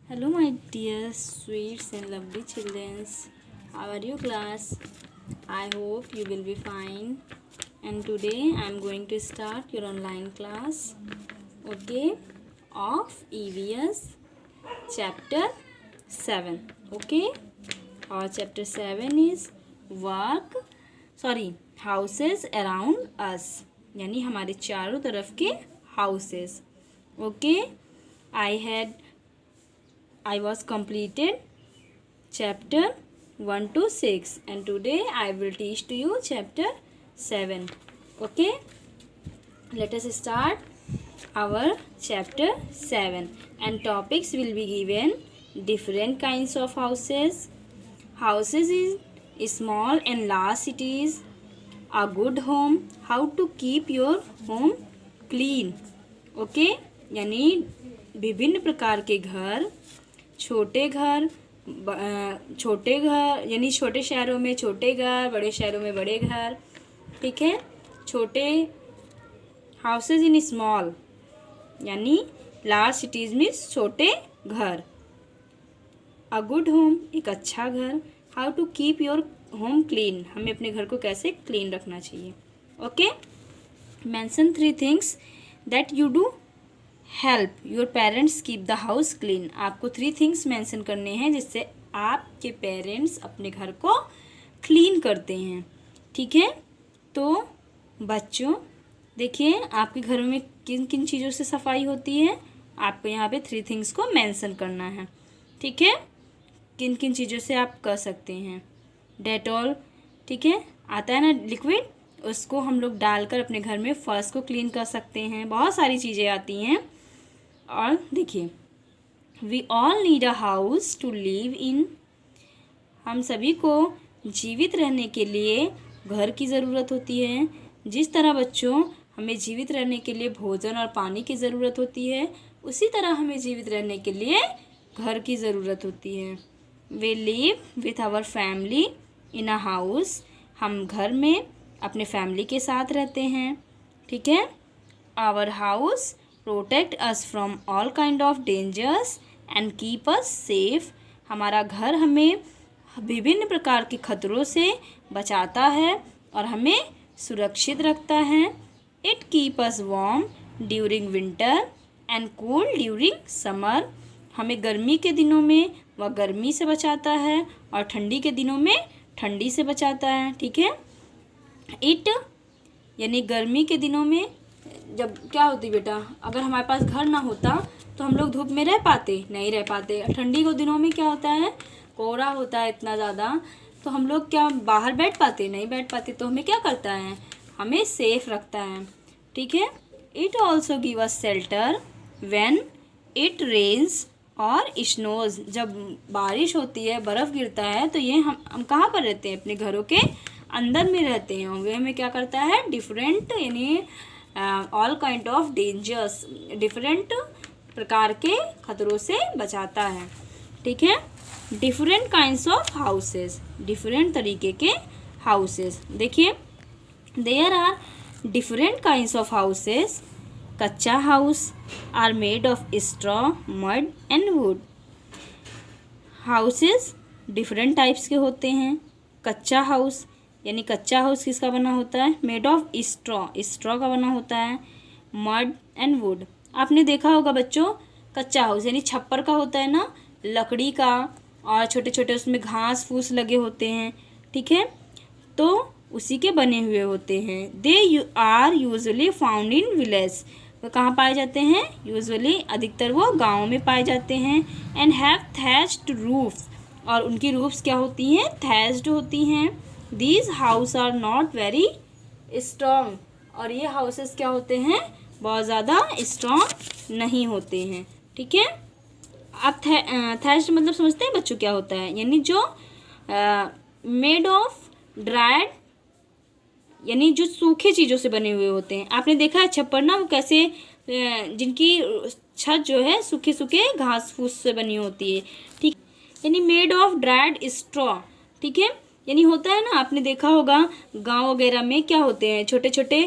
Hello, my dear sweets and lovely children. How are you, class? I hope you will be fine. And today I am going to start your online class, okay, of EVS chapter 7. Okay, our chapter 7 is houses around us, यानी हमारे चारों तरफ के houses. Okay, I was completed chapter 1 to 6 and today I will teach to you chapter 7. Okay, let us start our chapter 7 and topics will be given different kinds of houses. Houses is small and large cities, a good home, how to keep your home clean. Okay, यानी विभिन्न प्रकार के घर, छोटे घर यानी छोटे शहरों में छोटे घर, बड़े शहरों में बड़े घर. ठीक है, छोटे हाउसेज इन स्मॉल यानी लार्ज सिटीज़ में छोटे घर. अ गुड होम एक अच्छा घर. How to keep your home clean हमें अपने घर को कैसे क्लीन रखना चाहिए. Okay, mention 3 things that you do help your parents keep the house clean. आपको 3 थिंग्स मेंशन करने हैं जिससे आपके पेरेंट्स अपने घर को क्लीन करते हैं. ठीक है, तो बच्चों देखिए आपके घरों में किन किन चीज़ों से सफाई होती है. आपको यहाँ पे 3 थिंग्स को मेंशन करना है. ठीक है, किन किन चीज़ों से आप कर सकते हैं. डेटॉल, ठीक है, आता है ना लिक्विड, उसको हम लोग डालकर अपने घर में फर्श को क्लीन कर सकते हैं. बहुत सारी चीज़ें आती हैं. और देखिए, we all need a house to live in. हम सभी को जीवित रहने के लिए घर की ज़रूरत होती है. जिस तरह बच्चों हमें जीवित रहने के लिए भोजन और पानी की ज़रूरत होती है, उसी तरह हमें जीवित रहने के लिए घर की ज़रूरत होती है. We live with our family in a house. हम घर में अपने फैमिली के साथ रहते हैं. ठीक है, our house protect us from all kind of dangers and keep us safe. हमारा घर हमें विभिन्न प्रकार के खतरों से बचाता है और हमें सुरक्षित रखता है. It keep us warm during winter and cool during summer. हमें गर्मी के दिनों में वह गर्मी से बचाता है और ठंडी के दिनों में ठंडी से बचाता है. ठीक है, इट यानी गर्मी के दिनों में जब क्या होती बेटा, अगर हमारे पास घर ना होता तो हम लोग धूप में रह पाते नहीं रह पाते. ठंडी के दिनों में क्या होता है, कोहरा होता है इतना ज़्यादा, तो हम लोग क्या बाहर बैठ पाते नहीं बैठ पाते. तो हमें क्या करता है, हमें सेफ रखता है. ठीक है, it also give us shelter when it rains और स्नोज. जब बारिश होती है, बर्फ़ गिरता है, तो ये हम कहाँ पर रहते हैं, अपने घरों के अंदर में रहते हैं. वे हमें क्या करता है, डिफरेंट यानी all kind of dangers, different प्रकार के खतरों से बचाता है. ठीक है, different kinds of houses, different तरीके के हाउसेस. देखिए, there are different kinds of houses. Kutcha house are made of straw, mud and wood. Houses different types के होते हैं. कच्चा हाउस यानी कच्चा हाउस किसका बना होता है, मेड ऑफ स्ट्रॉ, स्ट्रॉ का बना होता है. मड एंड वुड, आपने देखा होगा बच्चों, कच्चा हाउस यानी छप्पर का होता है ना, लकड़ी का, और छोटे छोटे उसमें घास फूस लगे होते हैं. ठीक है, तो उसी के बने हुए होते हैं. They are usually found in village. वो कहाँ पाए जाते हैं, यूजुअली अधिकतर वो गाँव में पाए जाते हैं. एंड हैव थैच्ड रूफ, और उनकी रूफ्स क्या होती हैं, थैच्ड होती हैं. These house are not very strong, और ये हाउसेस क्या होते हैं, बहुत ज़्यादा स्ट्रॉन्ग नहीं होते हैं. ठीक है, आप थैच्ड मतलब समझते हैं बच्चों क्या होता है, यानी जो मेड ऑफ ड्राइड यानी जो सूखे चीज़ों से बने हुए होते हैं. आपने देखा है छप्पर ना, वो कैसे जिनकी छत जो है सूखे सूखे घास फूस से बनी होती है. ठीक, यानी मेड ऑफ ड्राइड स्ट्रॉ. ठीक है, यानी होता है ना, आपने देखा होगा गांव वगैरह में क्या होते हैं, छोटे छोटे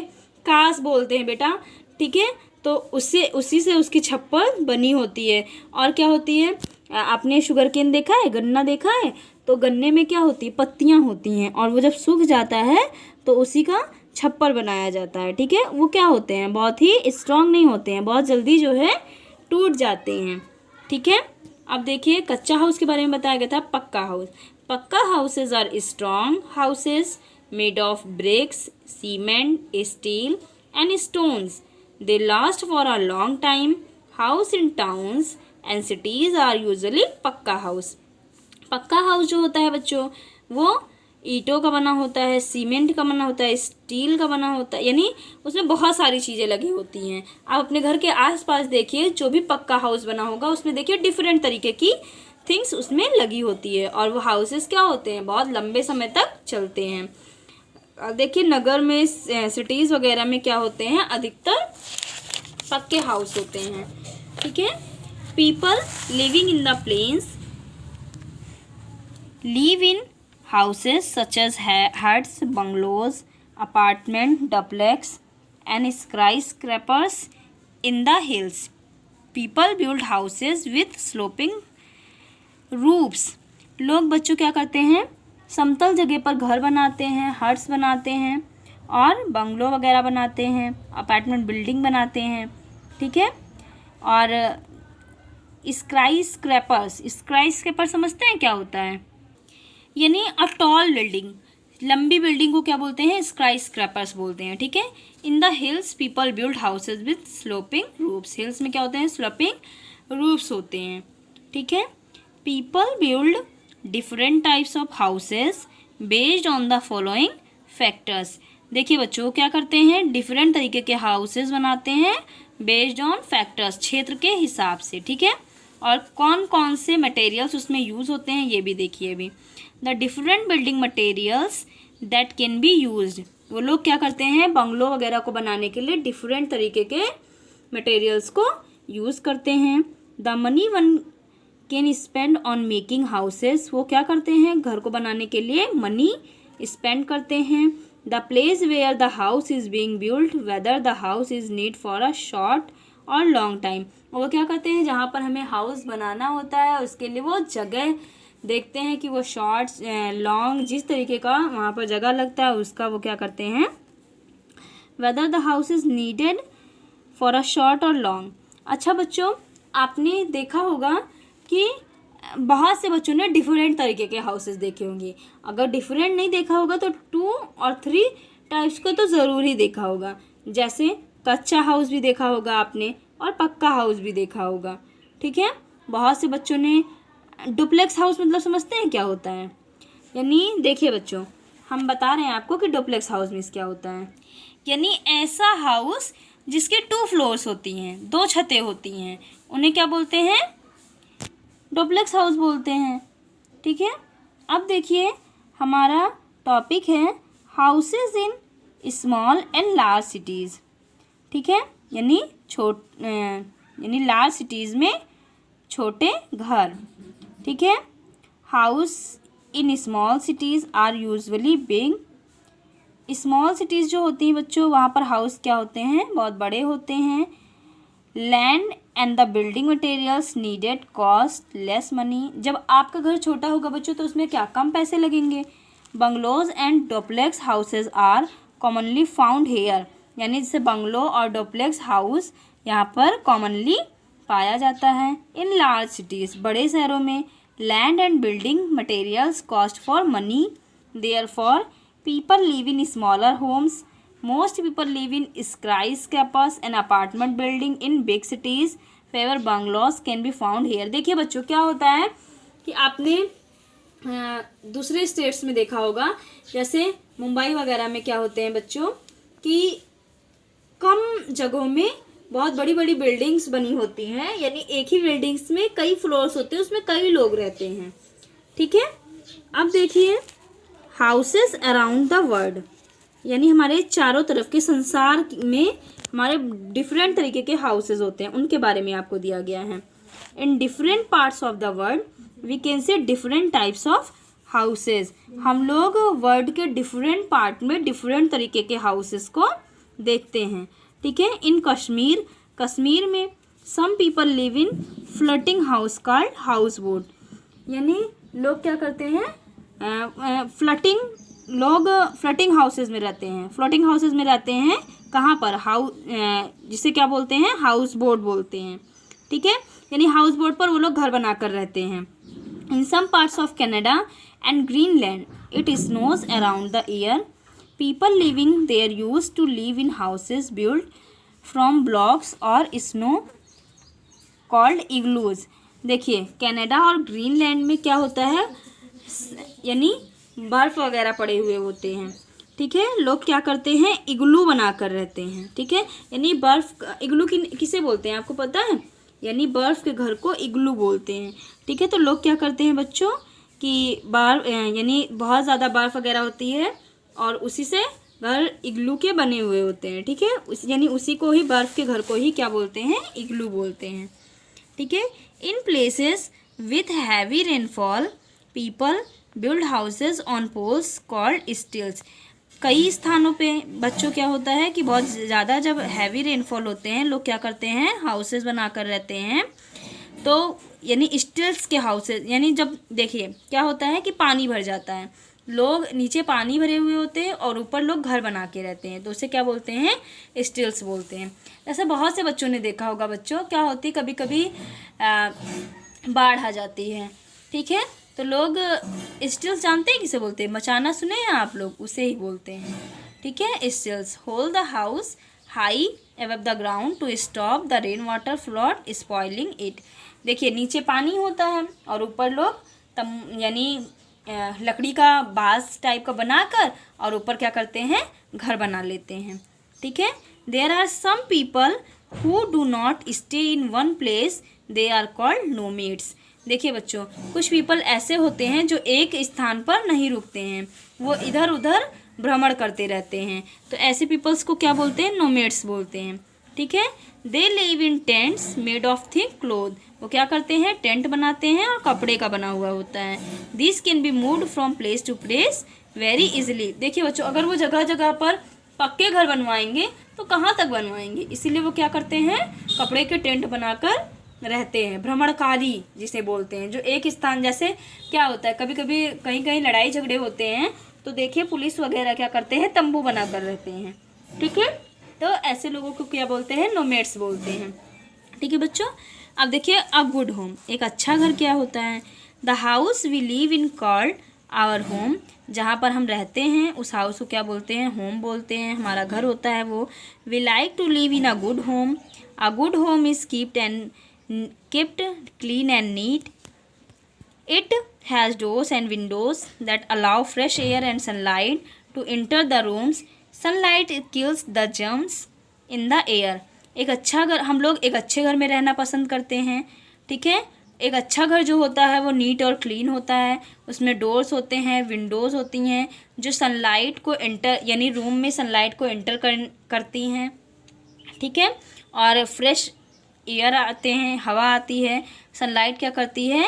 कास बोलते हैं बेटा. ठीक है, तो उसी से उसकी छप्पर बनी होती है. और क्या होती है, आपने शुगर केन देखा है, गन्ना देखा है, तो गन्ने में क्या होती है, पत्तियां होती हैं, और वो जब सूख जाता है तो उसी का छप्पर बनाया जाता है। ठीक है, वो क्या होते हैं, बहुत ही स्ट्रांग नहीं होते हैं, बहुत जल्दी जो है टूट जाते हैं। ठीक है, अब देखिए कच्चा हाउस के बारे में बताया गया था। Pucca house, pucca houses are strong houses made of bricks, cement, steel and stones. They last for a long time. House in towns and cities are usually pucca house. पक्का हाउस जो होता है बच्चों, वो ईंटों का बना होता है, सीमेंट का बना होता है, स्टील का बना होता है, यानी उसमें बहुत सारी चीज़ें लगी होती हैं। आप अपने घर के आसपास देखिए, जो भी पक्का हाउस बना होगा उसमें देखिए डिफरेंट तरीके की थिंग्स उसमें लगी होती है, और वो हाउसेस क्या होते हैं, बहुत लंबे समय तक चलते हैं। देखिए नगर में, सिटीज़ वगैरह में क्या होते हैं, अधिकतर पक्के हाउस होते हैं। ठीक है, people living in the plains live in houses such as huts, bungalows, apartment, duplex and skyscrapers in the hills. People build houses with sloping roofs. लोग बच्चों क्या करते हैं, समतल जगह पर घर बनाते हैं, हट्स बनाते हैं और बंगलो वगैरह बनाते हैं, अपार्टमेंट बिल्डिंग बनाते हैं। ठीक है, और स्काई स्क्रैपर समझते हैं क्या होता है, यानी अ टॉल बिल्डिंग, लंबी बिल्डिंग को क्या बोलते हैं, स्काई स्क्रैपर्स बोलते हैं। ठीक है, in the hills people build houses with sloping roofs. Hills में क्या होते हैं, स्लोपिंग रूफ्स होते हैं। ठीक है, people build different types of houses based on the following factors. देखिए बच्चों क्या करते हैं, डिफरेंट तरीके के हाउसेज बनाते हैं बेस्ड ऑन फैक्टर्स, क्षेत्र के हिसाब से। ठीक है, और कौन कौन से मटेरियल्स उसमें यूज़ होते हैं ये भी देखिए अभी। The different building materials that can be used. वो लोग क्या करते हैं, बंगलो वगैरह को बनाने के लिए डिफरेंट तरीके के मटेरियल्स को यूज़ करते हैं। The money one can spend on making houses. वो क्या करते हैं, घर को बनाने के लिए मनी स्पेंड करते हैं। The place where the house is being built, whether the house is need for a short और लॉन्ग टाइम। वो क्या करते हैं, जहाँ पर हमें हाउस बनाना होता है उसके लिए वो जगह देखते हैं कि वो शॉर्ट लॉन्ग जिस तरीके का वहाँ पर जगह लगता है उसका वो क्या करते हैं, weather the house is needed for a short और लॉन्ग। अच्छा बच्चों, आपने देखा होगा कि बहुत से बच्चों ने डिफरेंट तरीके के हाउसेस देखे होंगे। अगर डिफरेंट नहीं देखा होगा तो 2 और 3 टाइप्स को तो ज़रूर ही देखा होगा। जैसे कच्चा हाउस भी देखा होगा आपने और पक्का हाउस भी देखा होगा। ठीक है, बहुत से बच्चों ने डुप्लेक्स हाउस मतलब समझते हैं क्या होता है, यानी देखिए बच्चों हम बता रहे हैं आपको कि डुप्लेक्स हाउस मीन्स क्या होता है, यानी ऐसा हाउस जिसके 2 फ्लोर्स होती हैं, 2 छतें होती हैं, उन्हें क्या बोलते हैं, डुप्लेक्स हाउस बोलते हैं। ठीक है, अब देखिए हमारा टॉपिक है houses in small and large cities. ठीक है, यानी लार्ज सिटीज़ में छोटे घर। ठीक है, house in small cities are usually big. Small cities जो होती हैं बच्चों, वहाँ पर हाउस क्या होते हैं, बहुत बड़े होते हैं। Land and the building materials needed cost less money. जब आपका घर छोटा होगा बच्चों तो उसमें क्या कम पैसे लगेंगे। Bungalows and duplex houses are commonly found here, यानी जैसे बंगलो और डुप्लेक्स हाउस यहाँ पर कॉमनली पाया जाता है। इन लार्ज सिटीज़, बड़े शहरों में land and building materials cost for money, therefore people live in smaller homes. Most people live in skyscrapers and apartment building in big cities, fewer bungalows can be found here. देखिए बच्चों क्या होता है कि आपने दूसरे स्टेट्स में देखा होगा, जैसे मुंबई वगैरह में क्या होते हैं बच्चों कि कम जगहों में बहुत बड़ी बड़ी बिल्डिंग्स बनी होती हैं, यानी एक ही बिल्डिंग्स में कई फ्लोर्स होते हैं, उसमें कई लोग रहते हैं। ठीक है, अब देखिए हाउसेस अराउंड द वर्ल्ड, यानी हमारे चारों तरफ के संसार में हमारे डिफरेंट तरीके के हाउसेस होते हैं, उनके बारे में आपको दिया गया है। In different parts of the world we can see different types of houses. हम लोग वर्ल्ड के डिफरेंट पार्ट में डिफरेंट तरीके के हाउसेस को देखते हैं। ठीक है, इन कश्मीर में some people live in floating house called house boat, यानी लोग क्या करते हैं, लोग फ्लोटिंग हाउसेज में रहते हैं। फ्लोटिंग हाउसेज में रहते हैं कहाँ पर, जिसे क्या बोलते हैं, हाउस बोट बोलते हैं। ठीक है, यानी हाउस बोट पर वो लोग घर बनाकर रहते हैं। In some parts of Canada and Greenland it snows around the year. People living there use to live in houses build from blocks और स्नो कॉल्ड इग्लूज। देखिए कनाडा और ग्रीनलैंड में क्या होता है, यानी बर्फ़ वगैरह पड़े हुए होते हैं। ठीक है, लोग क्या करते हैं, इग्लू बना कर रहते हैं। ठीक है, यानी बर्फ़, इग्लू किसे बोलते हैं आपको पता है, यानी बर्फ़ के घर को इग्लू बोलते हैं। ठीक है, तो लोग क्या करते हैं बच्चों कि यानी बहुत ज़्यादा बर्फ़ वगैरह होती है और उसी से घर इग्लू के बने हुए होते हैं। ठीक है, यानी उसी को ही, बर्फ़ के घर को ही क्या बोलते हैं, इग्लू बोलते हैं। ठीक है, in places with heavy rainfall people build houses on poles called stilts. कई स्थानों पे बच्चों क्या होता है कि बहुत ज़्यादा जब हैवी रेनफॉल होते हैं, लोग क्या करते हैं, हाउसेज बनाकर रहते हैं। तो यानी स्टिल्स के हाउसेज, यानी जब देखिए क्या होता है कि पानी भर जाता है, लोग नीचे पानी भरे हुए होते हैं और ऊपर लोग घर बना के रहते हैं, तो उसे क्या बोलते हैं, स्टिल्स बोलते हैं। ऐसा बहुत से बच्चों ने देखा होगा बच्चों, क्या होती है कभी कभी बाढ़ आ जाती है। ठीक है, तो लोग स्टिल्स जानते हैं किसे बोलते हैं, मचाना सुने हैं आप लोग, उसे ही बोलते हैं। ठीक है, stilts hold the house high above the ground to stop the rain water flood spoiling it. देखिए नीचे पानी होता है और ऊपर लोग यानी लकड़ी का बांस टाइप का बनाकर और ऊपर क्या करते हैं, घर बना लेते हैं। ठीक है, there are some people who do not stay in one place, they are called nomads. देखिए बच्चों, कुछ पीपल ऐसे होते हैं जो एक स्थान पर नहीं रुकते हैं, वो इधर उधर भ्रमण करते रहते हैं, तो ऐसे पीपल्स को क्या बोलते हैं, नोमैड्स बोलते हैं। ठीक है, they live in tents made of thick cloth. वो क्या करते हैं, टेंट बनाते हैं और कपड़े का बना हुआ होता है। This can be moved from place to place very easily. देखिए बच्चों, अगर वो जगह जगह पर पक्के घर बनवाएंगे तो कहाँ तक बनवाएंगे, इसीलिए वो क्या करते हैं, कपड़े के टेंट बनाकर रहते हैं। भ्रमणकारी जिसे बोलते हैं, जो एक स्थान, जैसे क्या होता है कभी कभी कहीं कहीं लड़ाई झगड़े होते हैं तो देखिए पुलिस वगैरह क्या करते हैं, तंबू बनाकर रहते हैं। ठीक है, तो ऐसे लोगों को क्या बोलते हैं, नोमैड्स बोलते हैं। ठीक है बच्चों, अब देखिए अ गुड होम, एक अच्छा घर क्या होता है, the house we live in called our home. जहाँ पर हम रहते हैं उस हाउस को क्या बोलते हैं, होम बोलते हैं, हमारा घर होता है वो। We like to live in a good home. A good home is kept clean and neat. It has doors and windows that allow fresh air and sunlight to enter the rooms. Sunlight kills the germs in the air. एक अच्छा घर, हम लोग एक अच्छे घर में रहना पसंद करते हैं। ठीक है, एक अच्छा घर जो होता है वो नीट और क्लीन होता है, उसमें डोर्स होते हैं, विंडोज़ होती हैं जो सनलाइट को एंटर, यानी रूम में सनलाइट को एंटर करती हैं। ठीक है, और फ्रेश एयर आते हैं, हवा आती है। सनलाइट क्या करती है,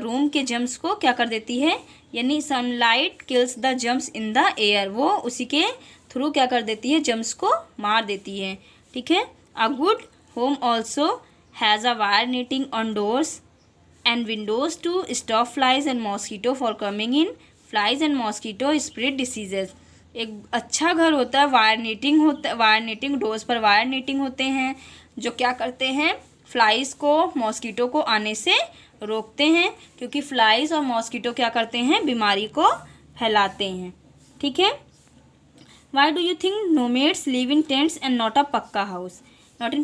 रूम के जम्स को क्या कर देती है, यानी sunlight kills the germs in the air, वो उसी के थ्रू क्या कर देती है, जम्स को मार देती है। ठीक है, a good home also has a wire netting on doors and windows to stop flies and mosquito for coming in. Flies and mosquito spread diseases. एक अच्छा घर होता है, वायर नेटिंग, डोर्स पर वायर नेटिंग होते हैं जो क्या करते हैं, फ्लाइज़ को, मॉस्किटो को आने से रोकते हैं, क्योंकि फ्लाइज़ और मॉस्किटो क्या करते हैं, बीमारी को फैलाते हैं। ठीक है, why do you think nomads live in tents and not in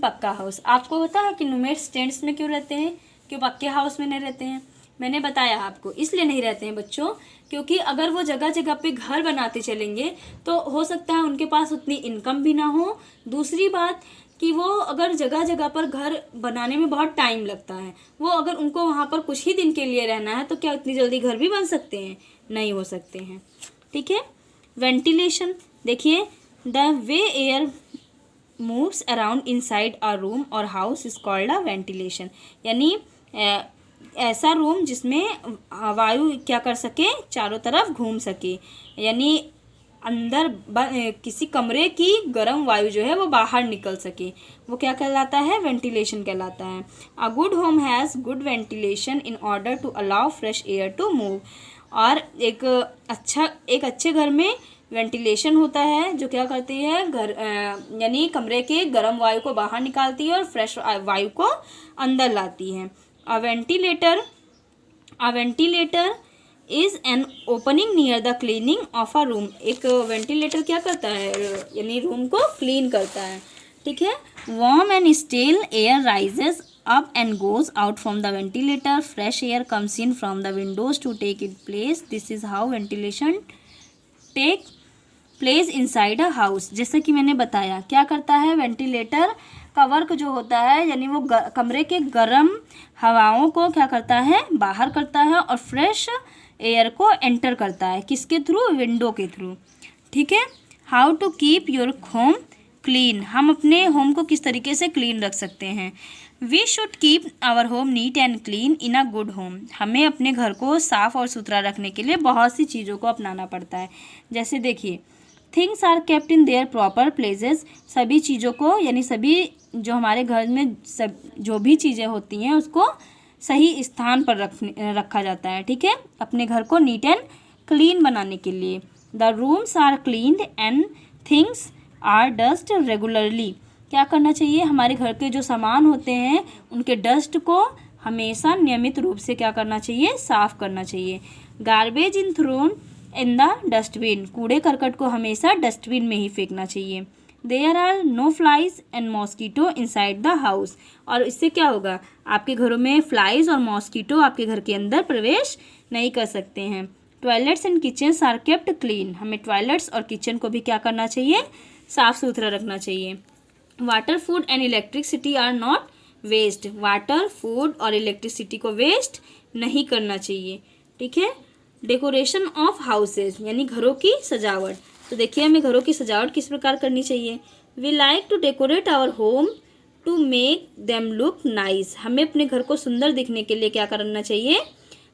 पक्का हाउस। आपको पता है कि नोमैड्स टेंट्स में क्यों रहते हैं, क्यों पक्के हाउस में नहीं रहते हैं। मैंने बताया आपको, इसलिए नहीं रहते हैं बच्चों, क्योंकि अगर वो जगह जगह पे घर बनाते चलेंगे तो हो सकता है उनके पास उतनी इनकम भी ना हो। दूसरी बात कि वो अगर जगह जगह पर घर बनाने में बहुत टाइम लगता है, वो अगर उनको वहाँ पर कुछ ही दिन के लिए रहना है तो क्या इतनी जल्दी घर भी बन सकते हैं, नहीं हो सकते हैं। ठीक है, वेंटिलेशन, देखिए the way air moves around inside a room और house is called a ventilation. यानी ऐसा रूम जिसमें वायु क्या कर सके, चारों तरफ घूम सके, यानी अंदर किसी कमरे की गर्म वायु जो है वो बाहर निकल सके, वो क्या कहलाता है, वेंटिलेशन कहलाता है। A good home has good ventilation in order to allow fresh air to move. और एक अच्छे घर में वेंटिलेशन होता है जो क्या करती है, घर यानी कमरे के गर्म वायु को बाहर निकालती है और फ्रेश वायु को अंदर लाती है। अ ventilator is an opening near the cleaning of a room. एक वेंटिलेटर क्या करता है, यानी रूम को क्लीन करता है, ठीक है। Warm and still air rises up and goes out from the ventilator. Fresh air comes in from the windows to take its place. This is how ventilation take place inside a house. जैसे कि मैंने बताया क्या करता है, ventilator का work जो होता है यानी वो कमरे के गर्म हवाओं को क्या करता है, बाहर करता है और फ्रेश एयर को एंटर करता है, किसके थ्रू, विंडो के थ्रू, ठीक है। How to keep your home clean, हम अपने होम को किस तरीके से क्लीन रख सकते हैं। We should keep our home neat and clean in a good home. हमें अपने घर को साफ़ और सुथरा रखने के लिए बहुत सी चीज़ों को अपनाना पड़ता है। जैसे देखिए, things are kept in their proper places. सभी चीज़ों को यानी सभी जो हमारे घर में जो भी चीज़ें होती हैं उसको सही स्थान पर रखा जाता है, ठीक है, अपने घर को नीट एंड क्लीन बनाने के लिए। The rooms are cleaned and things are dust regularly. क्या करना चाहिए, हमारे घर के जो सामान होते हैं उनके डस्ट को हमेशा नियमित रूप से क्या करना चाहिए, साफ़ करना चाहिए। Garbage in thrown in the dustbin. कूड़े करकट को हमेशा डस्टबिन में ही फेंकना चाहिए। There are no flies and mosquito inside the house. और इससे क्या होगा, आपके घरों में फ्लाइज और मॉस्कीटो आपके घर के अंदर प्रवेश नहीं कर सकते हैं। Toilets and kitchens are kept clean. हमें टॉयलेट्स और किचन को भी क्या करना चाहिए, साफ़ सुथरा रखना चाहिए। Water, food and electricity are not waste. Water, food और इलेक्ट्रिसिटी को वेस्ट नहीं करना चाहिए, ठीक है। डेकोरेशन ऑफ हाउसेज यानी घरों की सजावट। तो देखिए हमें घरों की सजावट किस प्रकार करनी चाहिए। We like to decorate our home to make them look nice. हमें अपने घर को सुंदर दिखने के लिए क्या करना चाहिए,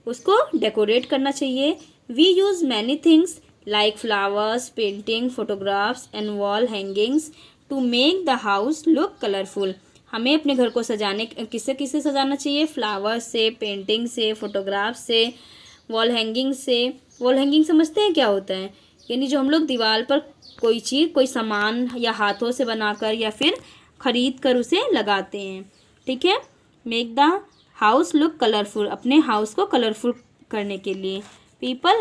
उसको डेकोरेट करना चाहिए। We use many things like flowers, painting, photographs and wall hangings to make the house look colourful. हमें अपने घर को सजाने किससे सजाना चाहिए, फ्लावर्स से, पेंटिंग से, फोटोग्राफ से, वॉल हैंगिंग से। वॉल हैंगिंग समझते हैं क्या होता है, यानी जो हम लोग दीवार पर कोई चीज़, कोई सामान या हाथों से बनाकर या फिर ख़रीद कर उसे लगाते हैं, ठीक है। Make the house look colourful, अपने हाउस को कलरफुल करने के लिए। People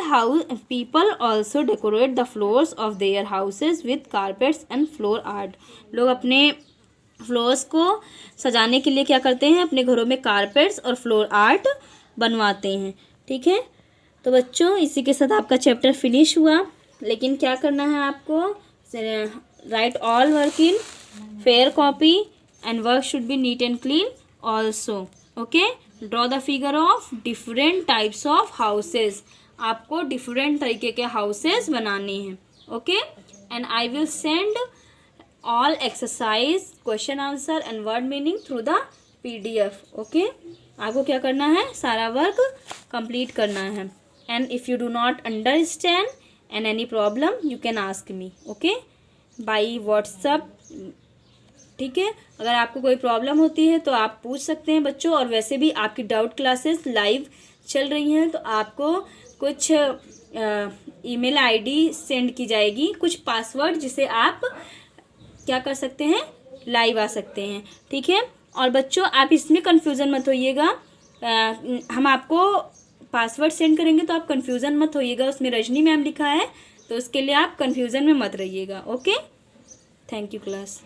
also decorate the floors of their houses with carpets and floor art. लोग अपने फ्लोर्स को सजाने के लिए क्या करते हैं, अपने घरों में कारपेट्स और फ्लोर आर्ट बनवाते हैं, ठीक है। तो बच्चों इसी के साथ आपका चैप्टर फिनिश हुआ, लेकिन क्या करना है आपको, right all work in fair copy and work should be NEET and clean also, okay. Draw the figure of different types of houses. आपको डिफरेंट तरीके के हाउसेस बनाने हैं, okay. And I will send all exercise, question answer and word meaning through the PDF, okay. आपको क्या करना है, सारा वर्क कंप्लीट करना है। And if you do not understand and any problem you can ask me, okay, by WhatsApp, ठीक है। अगर आपको कोई प्रॉब्लम होती है तो आप पूछ सकते हैं बच्चों। और वैसे भी आपकी डाउट क्लासेस लाइव चल रही हैं, तो आपको कुछ ईमेल ID सेंड की जाएगी, कुछ पासवर्ड, जिसे आप क्या कर सकते हैं, लाइव आ सकते हैं, ठीक है। और बच्चों आप इसमें कन्फ्यूज़न मत होइएगा, हम आपको पासवर्ड सेंड करेंगे तो आप कन्फ्यूज़न मत होइएगा, उसमें रजनी मैम लिखा है, तो उसके लिए आप कन्फ्यूज़न में मत रहिएगा, ओके। Thank you class.